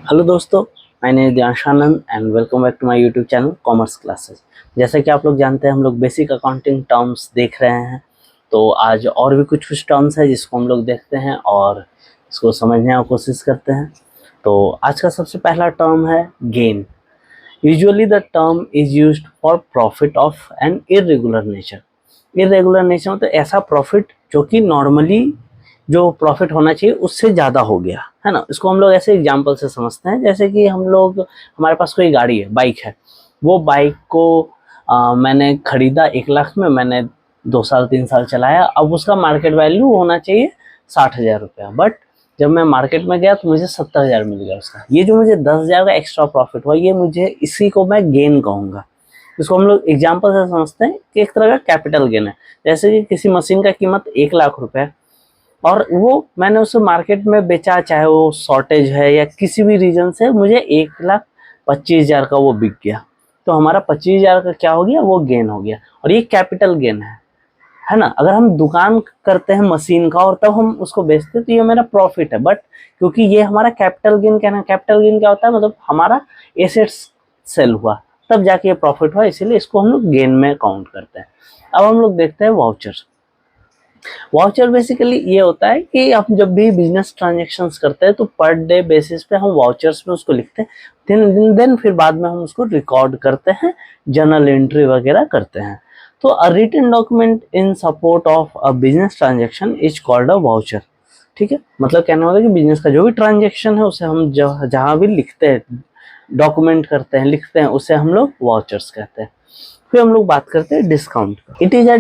Hello दोस्तों, my name is Diyanshanand and welcome back to my YouTube channel commerce classes. जैसे कि आप लोग जानते हैं, हम लोग बेसिक अकाउंटिंग टर्म्स देख रहे हैं। तो आज और भी कुछ टर्म्स है जिसको हम लोग देखते हैं और इसको समझने की कोशिश करते हैं। तो आज का सबसे पहला टर्म है gain. Usually the term is used for profit of an irregular nature. Irregular nature मतलब ऐसा प्रॉफिट जो कि नॉर्मली जो प्रॉफिट होना चाहिए उससे ज़्यादा हो गया है ना। इसको हम लोग ऐसे एग्जांपल से समझते हैं, जैसे कि हम लोग, हमारे पास कोई गाड़ी है, बाइक है। वो बाइक को मैंने खरीदा 1 लाख में, मैंने 2 साल 3 साल चलाया। अब उसका मार्केट वैल्यू होना चाहिए 60,000 रुपया, बट जब मैं मार्केट में गया तो मुझे 70,000 मिल गया उसका। ये जो मुझे 10,000 का एक्स्ट्रा प्रॉफिट हुआ, ये मुझे, इसी को मैं गेन कहूँगा। इसको हम लोग एग्जाम्पल से समझते हैं कि एक तरह का कैपिटल गेन है। जैसे कि किसी मशीन का कीमत 1 लाख रुपए है और वो मैंने उसे मार्केट में बेचा, चाहे वो शॉर्टेज है या किसी भी रीजन से, मुझे 1,25,000 का वो बिक गया। तो हमारा 25,000 का क्या हो गया, वो गेन हो गया। और ये कैपिटल गेन है ना। अगर हम दुकान करते हैं मशीन का और तब हम उसको बेचते हैं तो ये मेरा प्रॉफिट है, बट क्योंकि ये हमारा कैपिटल गेन, कहना कैपिटल गेन क्या होता है, मतलब हमारा एसेट्स सेल हुआ तब जाके ये प्रॉफिट हुआ, इसीलिए इसको हम लोग गेन में काउंट करते हैं। अब हम लोग देखते हैं वाउचर। वाउचर बेसिकली ये होता है कि हम जब भी बिजनेस ट्रांजेक्शन्स करते हैं तो पर डे बेसिस पे हम वाउचर्स में उसको लिखते हैं, देन फिर बाद में हम उसको रिकॉर्ड करते हैं, जर्नल एंट्री वगैरह करते हैं। तो a written document in support of a business transaction is called a voucher. ठीक है, मतलब कहने वाला कि बिजनेस का जो भी ट्रांजेक्शन है उसे हम जहाँ भी लिखते हैं, डॉक्यूमेंट करते हैं, लिखते हैं, उसे हम लोग वाउचर्स कहते हैं। फिर हम लोग बात करते हैं discount. It is a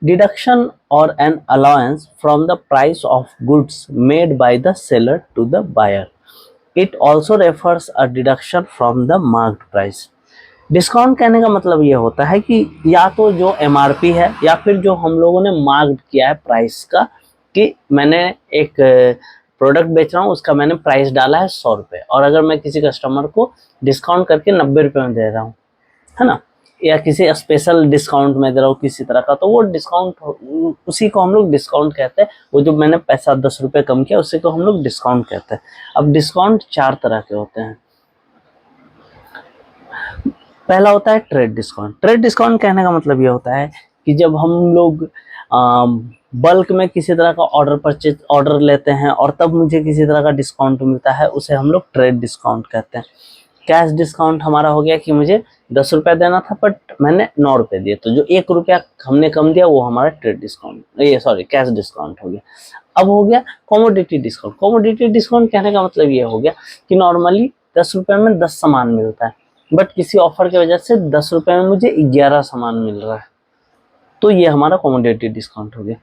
deduction or an allowance from the price of goods made by the seller to the buyer. It also refers a deduction from the marked price. Discount कहने का मतलब ये होता है कि या तो जो एमआरपी है या फिर जो हम लोगों ने मार्क किया है प्राइस का, कि मैंने एक प्रोडक्ट बेच रहा हूँ, उसका मैंने प्राइस डाला है 100 रुपये, और अगर मैं किसी कस्टमर को डिस्काउंट करके 90 रुपये में दे रहा हूँ, है ना, या किसी स्पेशल डिस्काउंट में दे रहा हूँ किसी तरह का, तो वो डिस्काउंट, उसी को हम लोग डिस्काउंट कहते हैं। वो जो मैंने पैसा 10 रुपये कम किया उसी को हम लोग डिस्काउंट कहते हैं। अब डिस्काउंट 4 तरह के होते हैं। पहला होता है ट्रेड डिस्काउंट। ट्रेड डिस्काउंट कहने का मतलब ये होता है कि जब हम लोग बल्क में किसी तरह का ऑर्डर लेते हैं और तब मुझे किसी तरह का डिस्काउंट मिलता है, उसे हम लोग ट्रेड डिस्काउंट कहते हैं। कैश डिस्काउंट हमारा हो गया कि मुझे 10 रुपया देना था बट मैंने 9 रुपये दिए, तो जो 1 रुपया हमने कम दिया वो हमारा ट्रेड डिस्काउंट, ये सॉरी कैश डिस्काउंट हो गया। अब हो गया कॉमोडिटी डिस्काउंट। कॉमोडिटी डिस्काउंट कहने का मतलब ये हो गया कि नॉर्मली 10 रुपये में 10 सामान मिलता है, बट किसी ऑफर की वजह से 10 रुपये में मुझे 11 सामान मिल रहा है, तो ये हमारा कॉमोडिटी डिस्काउंट हो गया।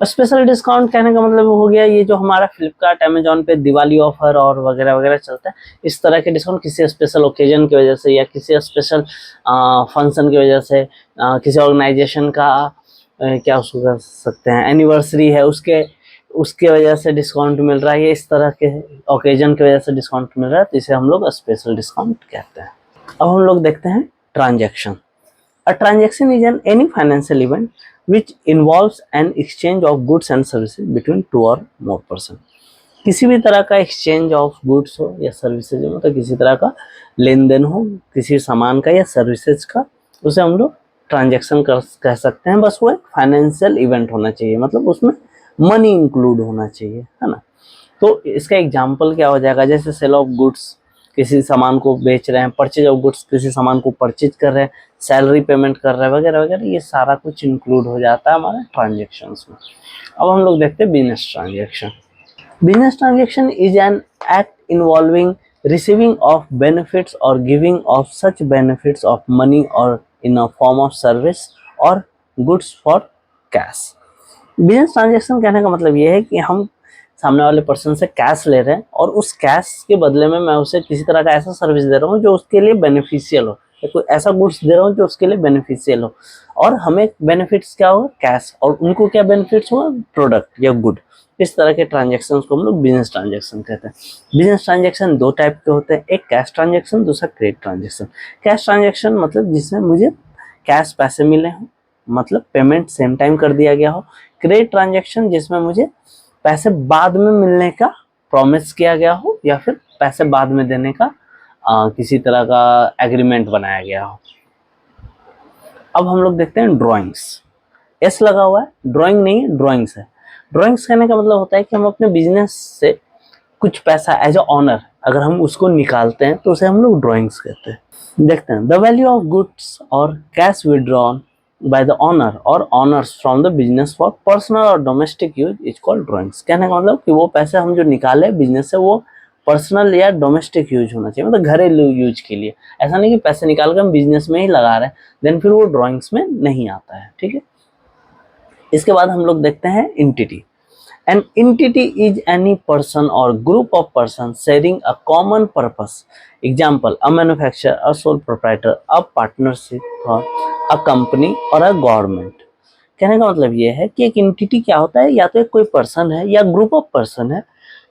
स्पेशल डिस्काउंट कहने का मतलब हो गया ये जो हमारा फ्लिपकार्ट, अमेजोन पे दिवाली ऑफर और वगैरह वगैरह चलता है, इस तरह के डिस्काउंट किसी स्पेशल ओकेजन की वजह से या किसी स्पेशल फंक्शन की वजह से, किसी ऑर्गेनाइजेशन का क्या उसको कह सकते हैं, एनिवर्सरी है, उसके उसके वजह से डिस्काउंट मिल रहा है, ये इस तरह के ओकेजन की वजह से डिस्काउंट मिल रहा है, तो इसे हम लोग स्पेशल डिस्काउंट कहते हैं। अब हम लोग देखते हैं transaction. A transaction is any financial event which involves an exchange of goods and services between two or more person. किसी भी तरह का एक्सचेंज ऑफ गुड्स हो या सर्विसेज हो, मतलब किसी तरह का लेन देन हो किसी सामान का या सर्विसेज का, उसे हम लोग ट्रांजेक्शन कह सकते हैं। बस वो एक फाइनेंशियल इवेंट होना चाहिए, मतलब उसमें मनी इंक्लूड होना चाहिए, है ना। तो इसका एग्जाम्पल क्या हो जाएगा, जैसे सेल ऑफ गुड्स, किसी सामान को बेच रहे हैं, परचेज ऑफ गुड्स, किसी सामान को परचेज कर रहे हैं, सैलरी पेमेंट कर रहे हैं, वगैरह वगैरह, ये सारा कुछ इंक्लूड हो जाता है हमारे ट्रांजेक्शन्स में। अब हम लोग देखते हैं business transaction. Business transaction is an act involving receiving of benefits or giving of such benefits of money or in a form of service or goods for cash. Business transaction कहने का मतलब ये है कि हम सामने वाले पर्सन से कैश ले रहे हैं और उस कैश के बदले में मैं उसे किसी तरह का ऐसा सर्विस दे रहा हूँ जो उसके लिए बेनिफिशियल हो, या कोई ऐसा गुड्स दे रहा हूँ जो उसके लिए बेनिफिशियल हो, और हमें बेनिफिट्स क्या होगा, कैश, और उनको क्या बेनिफिट्स होगा, प्रोडक्ट या गुड। इस तरह के ट्रांजेक्शन को हम लोग बिजनेस ट्रांजेक्शन कहते हैं। बिजनेस ट्रांजेक्शन 2 टाइप के होते हैं, एक कैश ट्रांजेक्शन, दूसरा क्रेडिट ट्रांजेक्शन। कैश ट्रांजेक्शन मतलब जिसमें मुझे कैश पैसे मिले हों, मतलब पेमेंट सेम टाइम कर दिया गया हो। क्रेडिट ट्रांजेक्शन जिसमें मुझे पैसे बाद में मिलने का प्रॉमिस किया गया हो या फिर पैसे बाद में देने का किसी तरह का एग्रीमेंट बनाया गया हो। अब हम लोग देखते हैं ड्राइंग्स। एस लगा हुआ है, ड्राइंग नहीं है, ड्राइंग्स है। ड्राइंग्स कहने का मतलब होता है कि हम अपने बिजनेस से कुछ पैसा एज अ ऑनर अगर हम उसको निकालते हैं तो उसे हम लोग ड्राइंग्स कहते हैं। देखते हैं, द वैल्यू ऑफ गुड्स और cash withdrawn by the owner और owners from the business for personal और domestic use is called drawings. कहने का मतलब कि वो पैसे हम जो निकाले बिजनेस से वो पर्सनल या डोमेस्टिक यूज होना चाहिए, मतलब घरेलू यूज के लिए। ऐसा नहीं कि पैसे निकाल कर हम बिजनेस में ही लगा रहे हैं, देन फिर वो ड्राइंग्स में नहीं आता है। ठीक है, इसके बाद हम लोग देखते हैं entity. An entity is any person or group of persons sharing a common purpose. Example, a manufacturer, a sole proprietor, a partnership, or a company or a government. कहने का मतलब ये है कि एक एंटिटी क्या होता है, या तो एक कोई पर्सन है या ग्रुप ऑफ पर्सन है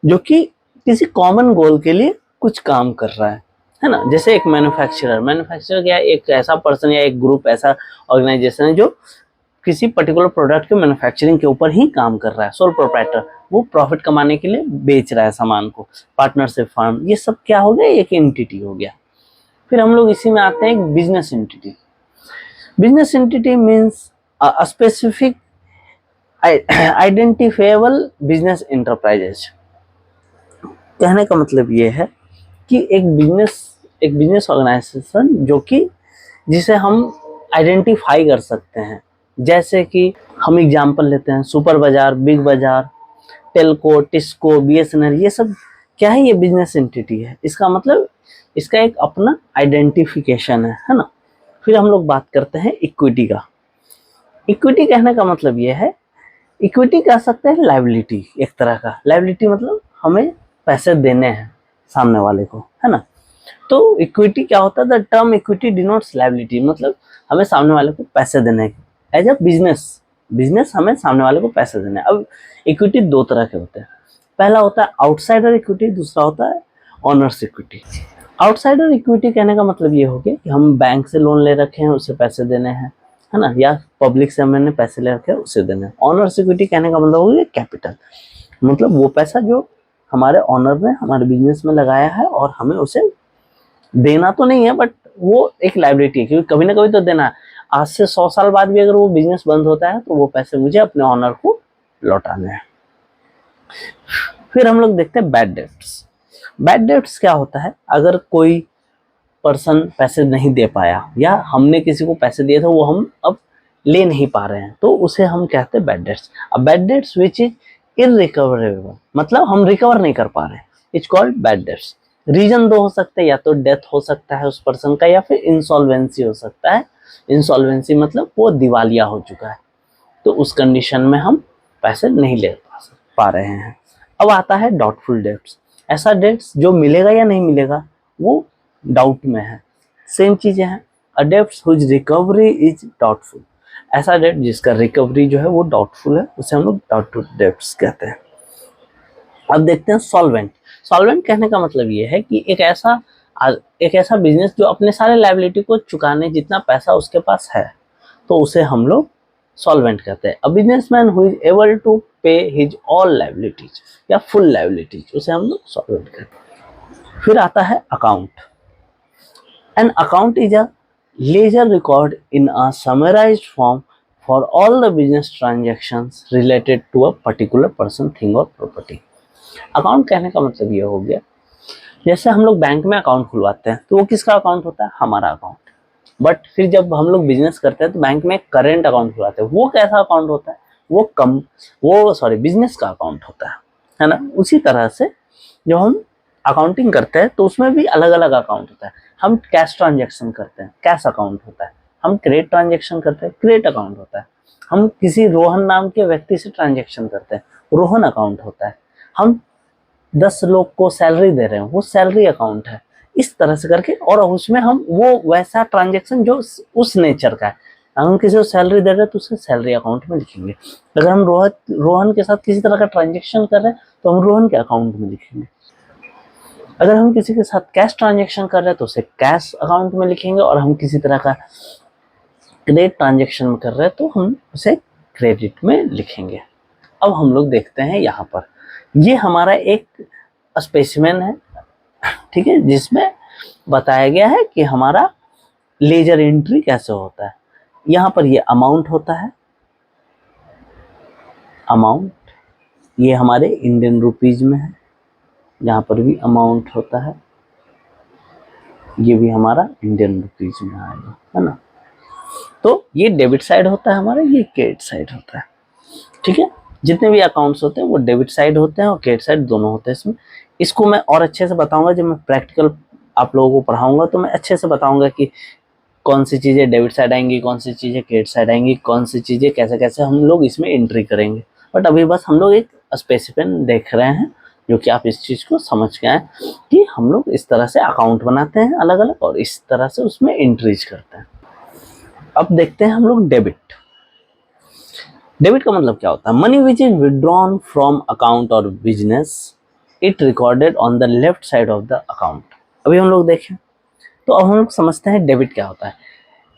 जो कि किसी कॉमन गोल के लिए कुछ काम कर रहा है ना। जैसे एक मैन्युफैक्चरर क्या, एक ऐसा पर्सन या एक ग्रुप, ऐसा ऑर्गेनाइजेशन है जो किसी पर्टिकुलर प्रोडक्ट के मैन्युफैक्चरिंग के ऊपर ही काम कर रहा है। सोल प्रोप्राइटर, वो प्रॉफिट कमाने के लिए बेच रहा है सामान को। पार्टनरशिप फर्म, ये सब क्या हो गया, एक एंटिटी हो गया। फिर हम लोग इसी में आते हैं एक business entity. Business entity means a specific identifiable business enterprises. कहने का मतलब ये है कि एक बिजनेस ऑर्गेनाइजेशन जो कि जिसे हम आइडेंटिफाई कर सकते हैं। जैसे कि हम एग्जाम्पल लेते हैं, सुपर बाजार, बिग बाजार, टेलको, टिस्को, बीएसएनएल, ये सब क्या है, ये बिजनेस एंटिटी है। इसका मतलब इसका एक अपना आइडेंटिफिकेशन है ना। फिर हम लोग बात करते हैं इक्विटी का। इक्विटी कहने का मतलब ये है, इक्विटी कह सकते हैं लायबिलिटी, एक तरह का लायबिलिटी, मतलब हमें पैसे देने हैं सामने वाले को, है ना। तो इक्विटी क्या होता है, the term equity denotes liability, मतलब हमें सामने वाले को पैसे देने हैं एज अ बिजनेस हमें सामने वाले को पैसे देने हैं। अब इक्विटी दो तरह के होते हैं, पहला होता है आउटसाइडर इक्विटी, दूसरा होता है ऑनर्स इक्विटी। आउटसाइडर इक्विटी कहने का मतलब ये हो गया कि हम बैंक से लोन ले रखे हैं, उसे पैसे देने हैं, है ना, या पब्लिक से हमने पैसे ले रखे हैं, उसे देने हैं। ऑनर्स इक्विटी कहने का मतलब हो गया कैपिटल, मतलब वो पैसा जो हमारे ऑनर ने हमारे बिजनेस में लगाया है और हमें उसे देना तो नहीं है, बट वो एक लायबिलिटी है, क्योंकि कभी ना कभी तो देना है। आज से 100 साल बाद भी अगर वो बिजनेस बंद होता है तो वो पैसे मुझे अपने ऑनर को लौटाने हैं। फिर हम लोग देखते हैं बैड डेट्स। बैड डेट्स क्या होता है, अगर कोई पर्सन पैसे नहीं दे पाया या हमने किसी को पैसे दिए थे वो हम अब ले नहीं पा रहे हैं, तो उसे हम कहते हैं बैड डेट्स। अब bad debts which is irrecoverable, मतलब हम रिकवर नहीं कर पा रहे हैं, it's called bad debts. Reason दो हो सकते हैं, या तो डेथ हो सकता है उस पर्सन का, या फिर इंसॉल्वेंसी हो सकता है। इंसॉल्वेंसी मतलब वो दिवालिया हो चुका है, तो उस कंडीशन में हम पैसे नहीं ले पा रहे हैं। अब आता है डाउटफुल डेट्स। ऐसा डेट्स जो मिलेगा या नहीं मिलेगा वो डाउट में है। सेम चीजें हैं, a debts whose recovery is doubtful, ऐसा डेट जिसका रिकवरी जो है वो डाउटफुल है, उसे हम लोग डाउटफुल डेट्स कहते हैं। अब देखते हैं सॉल्वेंट। सॉल्वेंट कहने का मतलब ये है कि एक ऐसा बिजनेस जो अपने सारे लायबिलिटी को चुकाने जितना पैसा उसके पास है, तो उसे हम लोग सॉल्वेंट कहते हैं। A businessman who is able to pay his all liabilities या फुल लायबिलिटीज, उसे हम लोग सॉल्वेंट कहते हैं। फिर आता है account. An account is a ledger record in a summarised form for all the business transactions related to a particular person, thing और प्रॉपर्टी। अकाउंट कहने का मतलब ये हो गया, जैसे हम लोग बैंक में अकाउंट खुलवाते हैं तो वो किसका अकाउंट होता है, हमारा अकाउंट। बट फिर जब हम लोग बिजनेस करते हैं तो बैंक में करेंट अकाउंट खुलवाते हैं, वो कैसा अकाउंट होता है, वो बिजनेस का अकाउंट होता है ना। उसी तरह से जब हम अकाउंटिंग करते हैं तो उसमें भी अलग अलग अकाउंट होता है। हम कैश ट्रांजेक्शन करते हैं, कैश अकाउंट होता है। हम क्रेडिट ट्रांजेक्शन करते हैं, क्रेडिट अकाउंट होता है। हम किसी रोहन नाम के व्यक्ति से ट्रांजेक्शन करते हैं, रोहन अकाउंट होता है। हम 10 लोग को सैलरी दे रहे हैं, वो सैलरी अकाउंट है। इस तरह से करके, और उसमें हम वो वैसा ट्रांजेक्शन जो उस नेचर का है, हम किसी को सैलरी दे रहे हैं तो उसे सैलरी अकाउंट में लिखेंगे। अगर हम रोहन के साथ किसी तरह का ट्रांजेक्शन कर रहे हैं तो हम रोहन के अकाउंट में लिखेंगे। अगर हम किसी के साथ कैश ट्रांजेक्शन कर रहे हैं तो उसे कैश अकाउंट में लिखेंगे, और हम किसी तरह का क्रेडिट ट्रांजेक्शन कर रहे हैं तो हम उसे क्रेडिट में लिखेंगे। अब हम लोग देखते हैं यहाँ पर, ये हमारा एक स्पेसिमेन है ठीक है, जिसमें बताया गया है कि हमारा लेजर एंट्री कैसे होता है। यहाँ पर ये अमाउंट होता है, अमाउंट ये हमारे इंडियन रुपीज में है, यहाँ पर भी अमाउंट होता है, ये भी हमारा इंडियन रुपीज में आएगा, है ना। तो ये डेबिट साइड होता है हमारा, ये क्रेडिट साइड होता है। ठीक है, जितने भी अकाउंट्स होते हैं वो डेबिट साइड होते हैं और क्रेडिट साइड दोनों होते हैं इसमें। इसको मैं और अच्छे से बताऊंगा जब मैं प्रैक्टिकल आप लोगों को पढ़ाऊंगा, तो मैं अच्छे से बताऊंगा कि कौन सी चीज़ें डेबिट साइड आएंगी, कौन सी चीज़ें क्रेडिट साइड आएंगी, कौन सी चीज़ें कैसे कैसे हम लोग इसमें एंट्री करेंगे। बट अभी बस हम लोग एक स्पेसिफिक देख रहे हैं, जो कि आप इस चीज़ को समझ के आए कि हम लोग इस तरह से अकाउंट बनाते हैं अलग अलग और इस तरह से उसमें एंट्रीज करते हैं। अब देखते हैं हम लोग डेबिट। डेबिट का मतलब क्या होता है? Money which is withdrawn from account और business, it recorded on the left side of the account. अभी हम लोग देखें तो अब हम लोग समझते हैं डेबिट क्या होता है।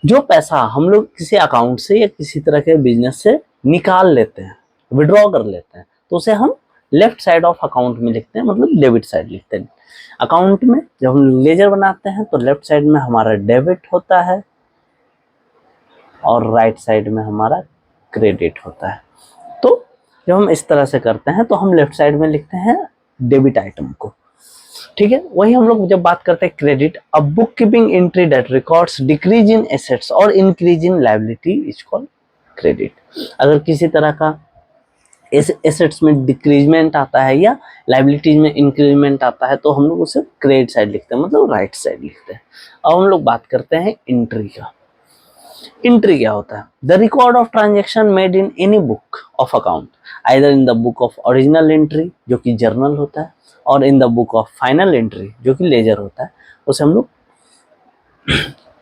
जो पैसा हम लोग किसी अकाउंट से या किसी तरह के बिजनेस से निकाल लेते हैं, विड्रॉ कर लेते हैं, तो उसे हम लेफ्ट साइड ऑफ अकाउंट में लिखते हैं, मतलब डेबिट साइड लिखते हैं। अकाउंट में जब हम लेजर बनाते हैं तो लेफ्ट साइड में हमारा डेबिट होता है और राइट साइड में हमारा क्रेडिट होता है। तो जब हम इस तरह से करते हैं तो हम लेफ्ट साइड में लिखते हैं डेबिट आइटम को। ठीक है, वही हम लोग जब बात करते हैं credit, a book keeping entry that records decrease in assets और increase in liability is called credit. अगर किसी तरह का एसेट्स में डिक्रीजमेंट आता है या लायबिलिटीज में इंक्रीजमेंट आता है तो हम लोग उसे क्रेडिट साइड लिखते हैं, मतलब राइट साइड लिखते हैं। अब हम लोग बात करते हैं एंट्री का। एंट्री क्या होता है? The record of transaction made in any book of account, either in the book of original entry जो कि जर्नल होता है, और in the book of final entry जो कि लेजर होता है, उसे हम लोग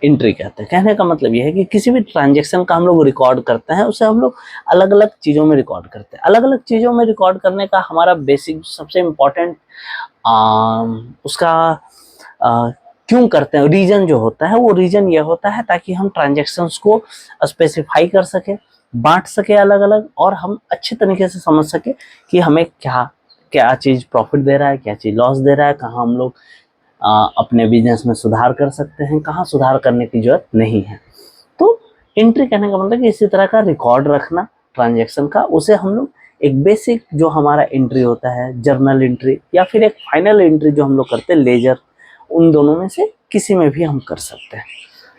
एंट्री कहते हैं। कहने का मतलब यह है कि किसी भी ट्रांजेक्शन का हम लोग रिकॉर्ड करते हैं, उसे हम लोग अलग अलग चीज़ों में रिकॉर्ड करते हैं। अलग अलग चीज़ों में रिकॉर्ड करने का हमारा बेसिक सबसे इम्पोर्टेंट उसका क्यों करते हैं, रीजन जो होता है वो रीजन ये होता है ताकि हम ट्रांजेक्शन्स को स्पेसिफाई कर सके, बांट सके अलग अलग, और हम अच्छे तरीके से समझ सके कि हमें क्या क्या चीज़ प्रॉफिट दे रहा है, क्या चीज़ लॉस दे रहा है, कहाँ हम लोग अपने बिजनेस में सुधार कर सकते हैं, कहाँ सुधार करने की जरूरत नहीं है। तो एंट्री कहने का मतलब कि इसी तरह का रिकॉर्ड रखना ट्रांजेक्शन का, उसे हम लोग एक बेसिक जो हमारा एंट्री होता है, जर्नल एंट्री या फिर एक फाइनल एंट्री जो हम लोग करते हैं लेजर, उन दोनों में से किसी में भी हम कर सकते हैं।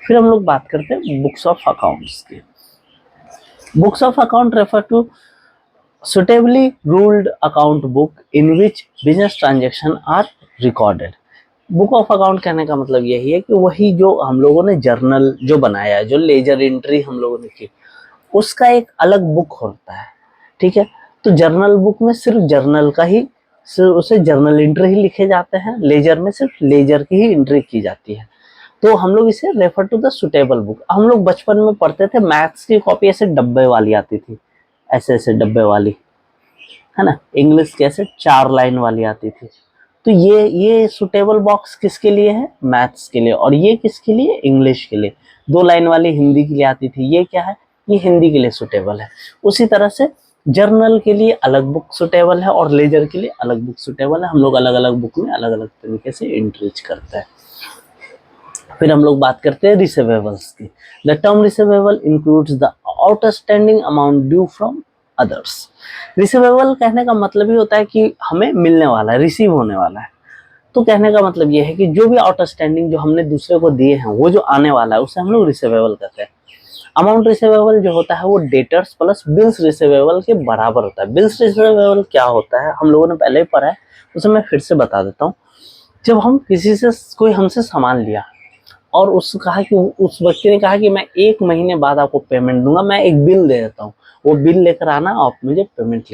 फिर हम लोग बात करते हैं बुक्स ऑफ अकाउंट्स की। Books of account refer to suitably ruled account book in which business transaction are recorded। Book of account कहने का मतलब यही है कि वही जो हम लोगों ने जर्नल जो बनाया है, जो लेजर एंट्री हम लोगों ने की, उसका एक अलग बुक होता है। ठीक है, तो जर्नल बुक में सिर्फ जर्नल का ही, सिर्फ उसे जर्नल एंट्री ही लिखे जाते हैं, लेजर में सिर्फ लेजर की ही एंट्री की जाती है। तो हम लोग इसे refer to the suitable book. हम लोग बचपन में पढ़ते थे, मैथ्स की कॉपी ऐसे डब्बे वाली आती थी, ऐसे ऐसे डब्बे वाली, है ना। इंग्लिश कैसे 4 लाइन वाली आती थी। तो ये सुटेबल बॉक्स किसके लिए है? मैथ्स के लिए। और ये किसके लिए? इंग्लिश के लिए। 2 लाइन वाली हिंदी के लिए आती थी। ये क्या है? ये हिंदी के लिए सुटेबल है। उसी तरह से जर्नल के लिए अलग बुक सुटेबल है और लेजर के लिए अलग बुक सुटेबल है। हम लोग अलग अलग बुक में अलग अलग तरीके से एंट्रीज करते हैं। फिर हम लोग बात करते हैं रिसीवेबल्स की। The term receivable includes the outstanding amount due from others. Receivable कहने का मतलब ही होता है कि हमें मिलने वाला है, रिसीव होने वाला है। तो कहने का मतलब ये है कि जो भी आउटस्टैंडिंग जो हमने दूसरे को दिए हैं, वो जो आने वाला है, उसे हम लोग रिसीवेबल कहते हैं। अमाउंट रिसीवेबल जो होता है वो डेटर्स प्लस बिल्स रिसीवेबल के बराबर होता है। बिल्स रिसीवेबल क्या होता है हम लोगों ने पहले ही पढ़ा है, उसे मैं फिर से बता देता हूँ। जब हम किसी से, कोई हमसे सामान लिया और कहा कि उस व्यक्ति ने कहा कि मैं 1 महीने बाद आपको पेमेंट दूंगा, मैं एक बिल दे देता हूँ, वो बिल लेकर आना और मुझे पेमेंट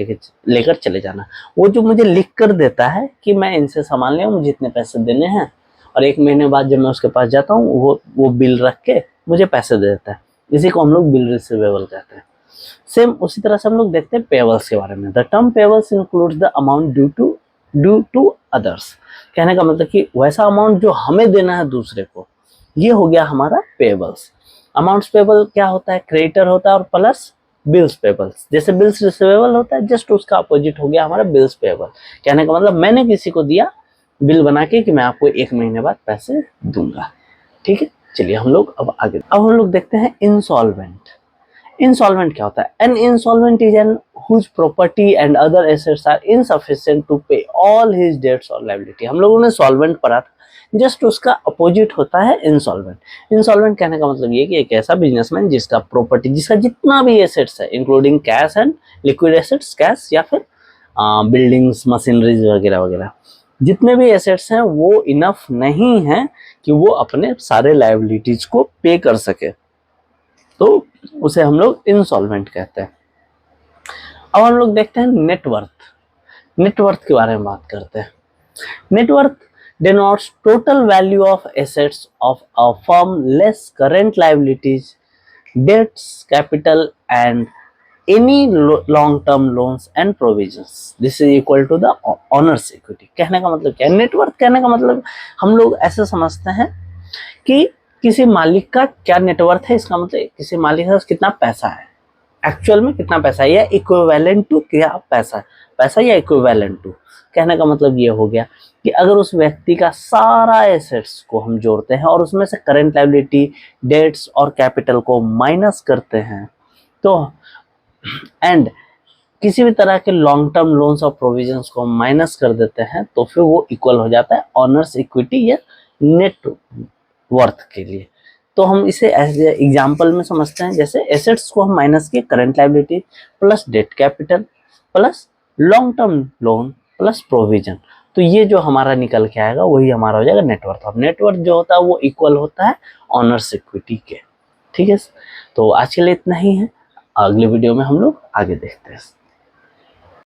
लेकर चले जाना। वो जो मुझे लिख कर देता है कि मैं इनसे सामान लिया, मुझे इतने पैसे देने हैं, और 1 महीने बाद जब मैं उसके पास जाता हूँ वो बिल रख के मुझे पैसे दे देता है। इसी को हम लोग बिल रिसीवेबल कहते हैं। सेम उसी तरह से हम लोग देखते हैं पेबल्स के बारे में। The term payables includes the amount due to others. कहने का मतलब कि वैसा अमाउंट जो हमें देना है दूसरे को, ये हो गया हमारा पेबल्स। अमाउंट्स पेबल क्या होता है? क्रेडिटर होता है और प्लस बिल्स पेबल्स। जैसे बिल्स रिसीवेबल होता है, जस्ट उसका अपोजिट हो गया हमारा बिल्स पेबल। कहने का मतलब मैंने किसी को दिया बिल बना के कि मैं आपको 1 महीने बाद पैसे दूंगा। ठीक है, चलिए हम लोग अब हम लोग देखते हैं इंसॉल्वेंट। इंसॉल्वेंट क्या होता है? An insolvent is an whose property and other assets are insufficient to pay all his debts और लायबिलिटी। हम लोगों ने सॉल्वेंट पढ़ा था, जस्ट उसका अपोजिट होता है इंसॉल्वेंट। इंसॉल्वेंट कहने का मतलब ये कि एक ऐसा बिजनेसमैन जिसका प्रॉपर्टी, जिसका जितना भी एसेट्स है including cash and liquid assets, cash या फिर बिल्डिंग्स, मशीनरीज वगैरह वगैरह, जितने भी एसेट्स हैं वो इनफ नहीं है कि वो अपने सारे लायबिलिटीज को पे कर सके, तो उसे हम लोग इंसॉल्वेंट कहते हैं। अब हम लोग देखते हैं नेटवर्थ। नेटवर्थ के बारे में बात करते हैं। Net worth denotes total value of assets of a firm less current liabilities, debts, capital and any long term loans and provisions. This is equal to the owner's equity. कहने का मतलब क्या है? नेटवर्थ कहने का मतलब हम लोग ऐसे समझते हैं कि किसी मालिक का क्या नेटवर्थ है, इसका मतलब किसी मालिक के पास कितना पैसा है, एक्चुअल में कितना पैसा है, या इक्विवेलेंट टू क्या पैसा है, पैसा या इक्विवेलेंट टू। कहने का मतलब ये हो गया कि अगर उस व्यक्ति का सारा एसेट्स को हम जोड़ते हैं और उसमें से करंट लायबिलिटी, डेट्स और कैपिटल को माइनस करते हैं, तो एंड किसी भी तरह के लॉन्ग टर्म लोन्स और प्रोविजंस को माइनस कर देते हैं, तो फिर वो इक्वल हो जाता है ऑनर्स इक्विटी या नेट वर्थ के लिए। तो हम इसे एज एग्जाम्पल में समझते हैं, जैसे एसेट्स को हम माइनस किए, current liability plus debt capital plus long term loan plus provision, तो ये जो हमारा निकल के आएगा वही हमारा हो जाएगा नेटवर्थ। और नेटवर्थ जो होता है वो इक्वल होता है ऑनर्स इक्विटी के। ठीक है, तो आज के लिए इतना ही है, अगले वीडियो में हम लोग आगे देखते हैं।